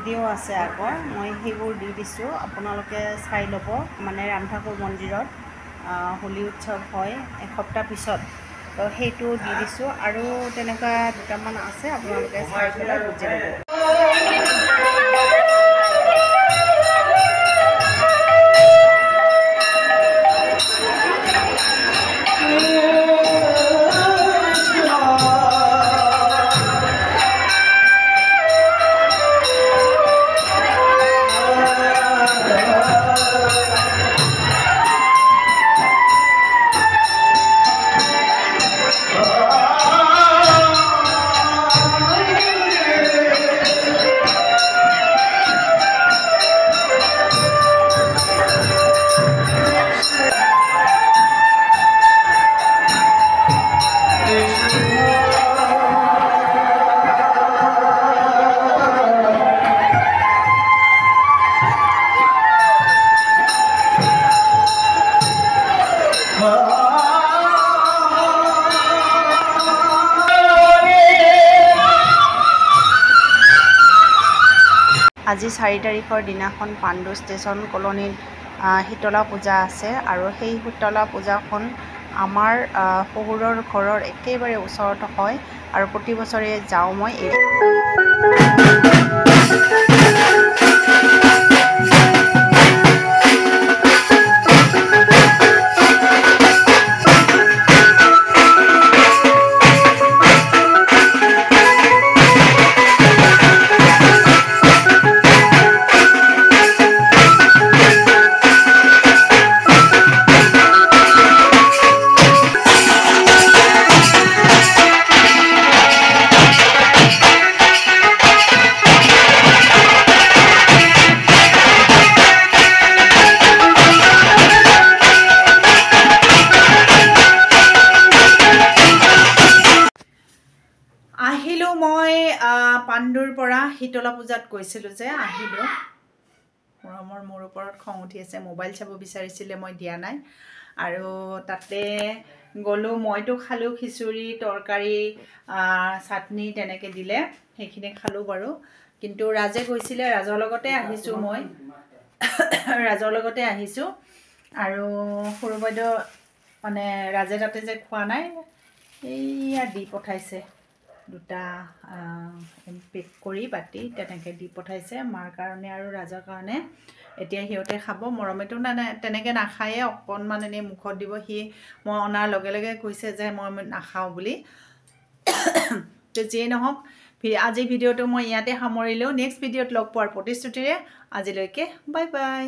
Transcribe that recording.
video' আছে আগৰ মই সেইবোৰ দি দিছোঁ আপোনালোকে চাই ল'ব মানে ৰামঠাকুৰ মন্দিৰত হোলী উৎসৱ হয় এসপ্তাহ পিছত তো সেইটো দি দিছোঁ আৰু তেনেকুৱা দুটামান আছে আপোনালোকে চাই পেলাই বুজি ল'ব আজি 4 তাৰিখৰ দিনাখন পাণ্ডু ষ্টেচন কলনীত শীতলা পূজা আছে আৰু সেই শীতলা পূজাখন আমাৰ শহুৰৰ ঘৰৰ একেবাৰে ওচৰত হয় আৰু প্ৰতি বছৰে যাওঁ মই আহিলোঁ মই পাণ্ডুৰ পৰা শীতলা পূজাত গৈছিলোঁ যে আহিলোঁ মোৰ ওপৰত খং উঠি আছে মোবাইল চাব বিচাৰিছিলে মই দিয়া নাই আৰু তাতে গ'লোঁ মইতো খালোঁ খিচুৰি তৰকাৰী চাটনি তেনেকৈ দিলে সেইখিনি খালোঁ বাৰু কিন্তু ৰাজে গৈছিলে ৰাজৰ লগতে আহিছোঁ মই ৰাজৰ লগতে আহিছোঁ আৰু সৰু বাইদেউ মানে ৰাজে তাতে যে খোৱা নাই এইয়া দি পঠাইছে দুটা পেক কৰি বাটি তেনেকৈ দি পঠাইছে মাৰ কাৰণে আৰু ৰাজাৰ কাৰণে এতিয়া সিহঁতে খাব মৰমেতো তেনেকৈ নাখায়ে অকণমান এনেই মুখত দিব সি মই অনাৰ লগে লগে কৈছে যে মই নাখাওঁ বুলি তো যিয়ে নহওক আজি ভিডিঅ'টো মই ইয়াতে সামৰিলোঁ নেক্সট ভিডিঅ'ত লগ পোৱাৰ প্ৰতিশ্ৰুতিৰে আজিলৈকে বাই বাই